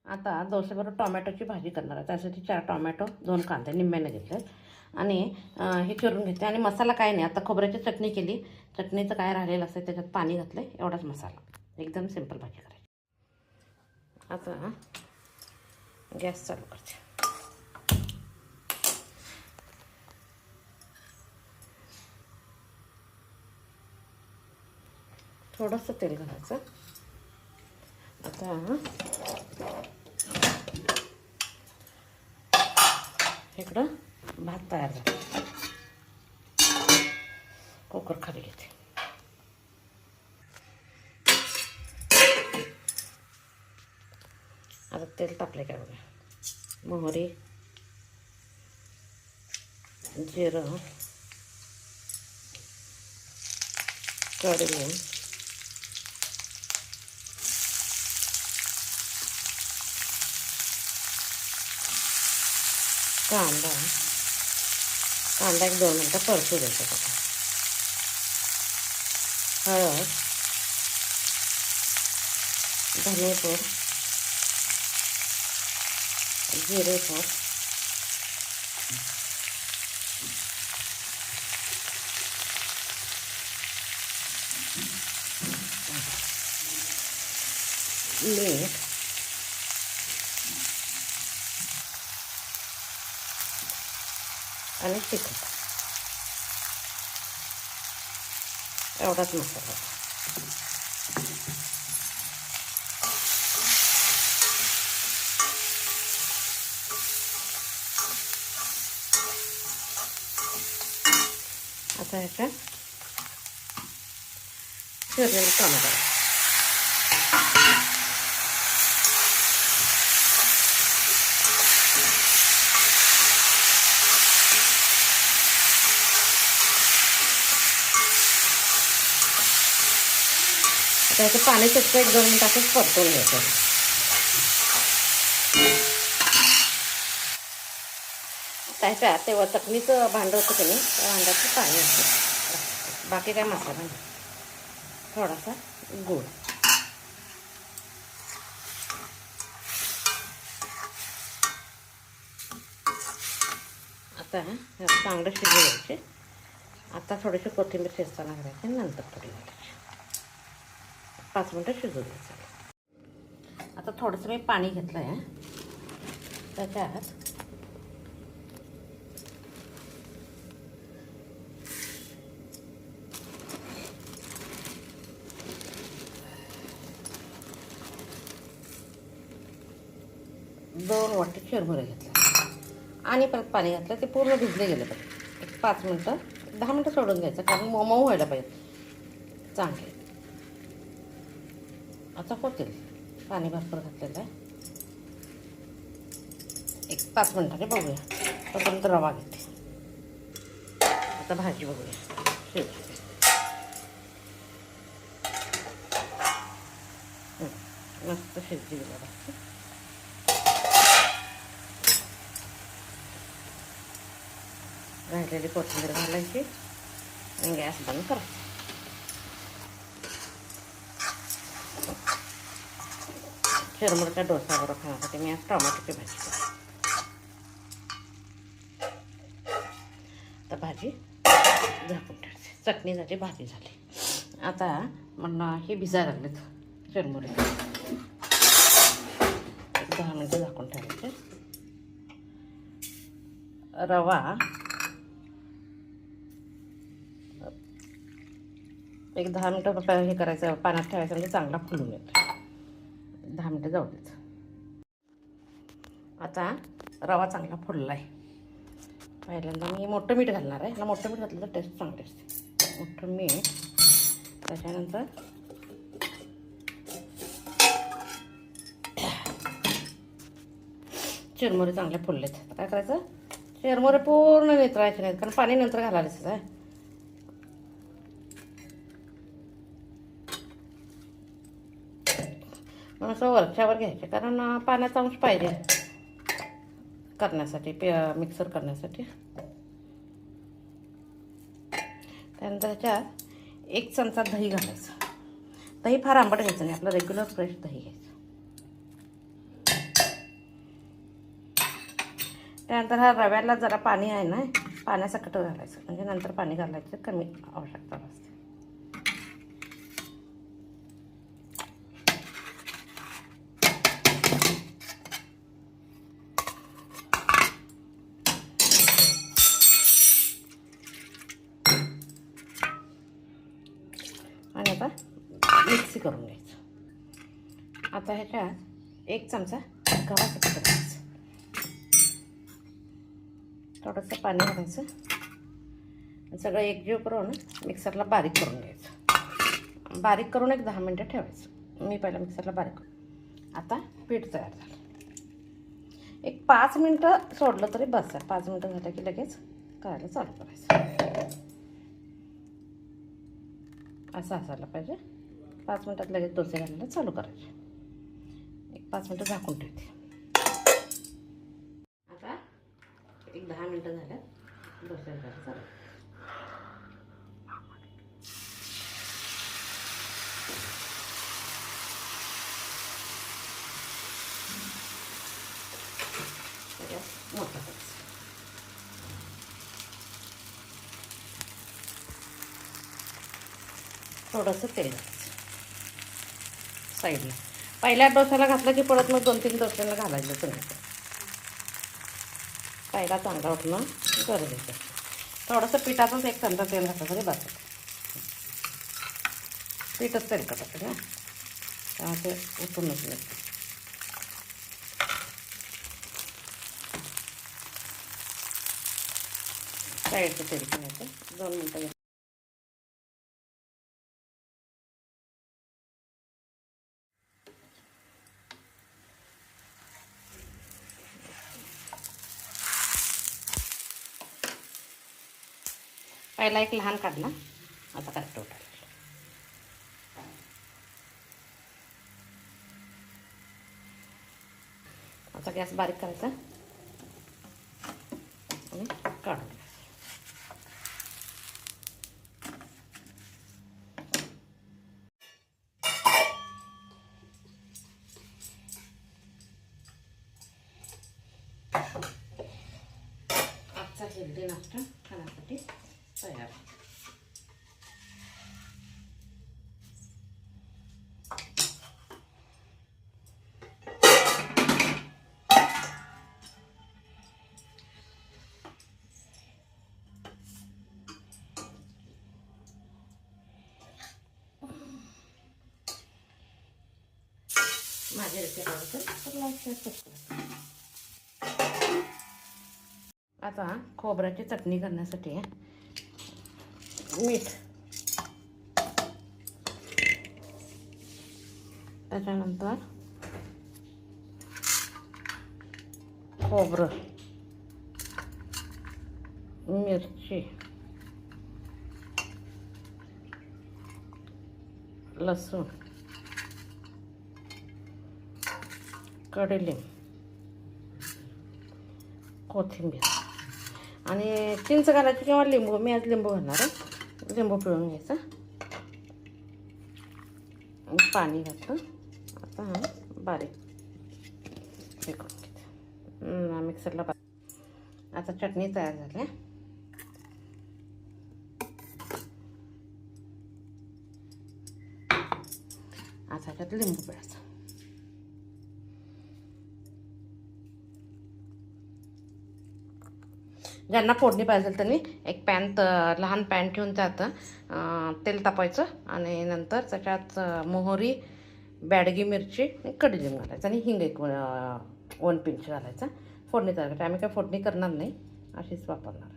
आता डोश्याबरोबर टोमॅटोची भाजी करणार आहे. त्यासाठी 4 टोमॅटो, 2 कांदे निम्म्याने घेतले आणि हे चिरून घेतले. आणि मसाला काय नाही, आता खोबऱ्याची चटणी केली. चटणीचं काय राहिलेलं असतं त्याच्यात पाणी घातलं, एवढाच मसाला. एकदम सिंपल भाजी करायची. आता गॅस चालू करते. थोडंसं तेल घालायचं. आता इकडं भात तयार झाला. कुकर खाली घेते. आता तेल तापले काय बघा. मोहरी, जिरं, कढी, कांदा. कांदा एक 2 मिनटं परतू द्यायचा. हळद, धनेपूड, जिरेपूड, मीठ, आणि तिखट. एवढाच मसाला. आता ह्याच्यात चिरलेले टोमॅटो. त्याचं पाणी सुटतं, 1-2 मिनिटातच परतून घ्यायचं. त्याच्यात तेव्हा चटणीचं भांडं होतं की नाही, त्या भांड्याचं पाणी असतं. बाकी काय मसाला नाही. थोडासा गूळ. आता चांगलं शिजू द्यायचे. आता थोडीशी कोथिंबीर शिजताना घालायची, नंतर थोडी घालायची. 5 मिनटं शिजू द्यायचं. आता थोडंसं मी पाणी घेतलं आहे. त्याच्यात दोन वाटी चिरमुरे घेतले आणि परत पाणी घातलं. ते पूर्ण भिजले गेले पाहिजे. एक 5 मिनटं, 10 मिनटं सोडून घ्यायचं, कारण मऊ व्हायला पाहिजे चांगले. आता होतील. पाणी भरपूर घातलेलं आहे. एक 5 मिनटाने बघूया. तोपर्यंत रवा घेते. आता भाजी बघूया. शिजली. मस्त शिजली भाजी. राहिलेली कोथिंबीर घालायची आणि गॅस बंद करायचा. चिरमुरच्या डोसाबरोबर खाण्यासाठी मी आज टोमॅटोची भाजी करते. आता भाजी झाकून ठेवते. चटणी झाली, भाजी झाली. आता म्हणणं हे भिजायला लागलेत चिरमुरे. 10 मिनटं झाकून ठेवायचे. रवा एक 10 मिनटं हे करायचं, पाण्यात ठेवायचं, म्हणजे चांगला फुलून येतो. 10 मिनटं जाऊ देत. आता रवा चांगला फुलला आहे. पहिल्यांदा मी मोठं मीठ घालणार आहे. मोठं मीठ घातलं तर टेस्ट चांगली असते. मोठं मीठ. त्याच्यानंतर चिरमुरे चांगले फुललेत. काय करायचं, चिरमुरे पूर्ण नितळायचे नाहीत, कारण पाणी नंतर घालायचं आहे. मग असं वरच्यावर घ्यायचे, कारण पाण्याचा अंश पाहिजे करण्यासाठी, मिक्सर करण्यासाठी. त्यानंतर त्याच्यात 1 चमचा दही घालायचं. दही फार आंबट घ्यायचं नाही, आपलं रेग्युलर फ्रेश दही घ्यायचं. त्यानंतर हा रव्याला जरा पाणी आहे ना, पाण्यासकट घालायचं, म्हणजे नंतर पाणी घालायचं कमी आवश्यकता असते. आणि आता मिक्सी करून घ्यायचं. आता ह्याच्यात 1 चमचा गव्हाचं पीठ घालायचं, थोडंसं पाणी घालायचं, सगळं एकजीव करून मिक्सरला बारीक करून घ्यायचं. बारीक करून एक 10 मिनटं ठेवायचं. मी पहिला मिक्सरला बारीक करून. आता पीठ तयार झालं. एक 5 मिनटं सोडलं तरी बस आहे. 5 मिनटं झालं की लगेच करायला चालू करायचं. असं असायला पाहिजे. 5 मिनटात लगेच डोसे घालायला चालू करायचे. एक 5 मिनटं झाकून ठेवते. आता एक 10 मिनटं झाल्यात डोसे घालायला चालू. मोठा करायचं. थोडंसं तेल घालायचं साईडला. पहिल्या डोस्याला घातलं की परत मग 2-3 डोस्याला घालायचं नाही. पहिला चांगला उठणं गरजेचं. थोडंसं पिठातच 1 चमचा तेल घातलं तरी बस. पीठच तेल टाकायचं ना, त्यामुळे ते उठूनच नाही. साईडचं तेल घ्यायचं. 2 मिनटं. पहिला एक लहान काढला, आता करेक्ट उठायला. आता गॅस बारीक करायचा आणि काढून घ्यायचं. आजचा हेल्दी नाश्ता खाण्यासाठी तयार. माझी रेसिपी आवडते तर लाईक शेअर सबस्क्राईब. आता खोबऱ्याची चटणी करण्यासाठी मीठ, त्याच्यानंतर खोबरं, मिरची, लसूण, कढीलिंब, कोथिंबीर आणि चिंच घालायची किंवा लिंबू. मी आज लिंबू घालणार आहे. लिंबू पिळून घ्यायचं. पाणी घातलं. आता बारीक हे करून घ्यायचं मिक्सरला. आता चटणी तयार झाली. आता त्यात लिंबू पिळायचं. ज्यांना फोडणी पाहिजे त्यांनी एक लहान पॅन ठेवून त्यात तेल तापायचं आणि नंतर त्याच्यात मोहरी, बॅडगी मिरची, कढीलिंब घालायचं आणि हिंग एक 1 पिंच घालायचा. फोडणी तयार करायची. आम्ही काय फोडणी करणार नाही, अशीच वापरणार.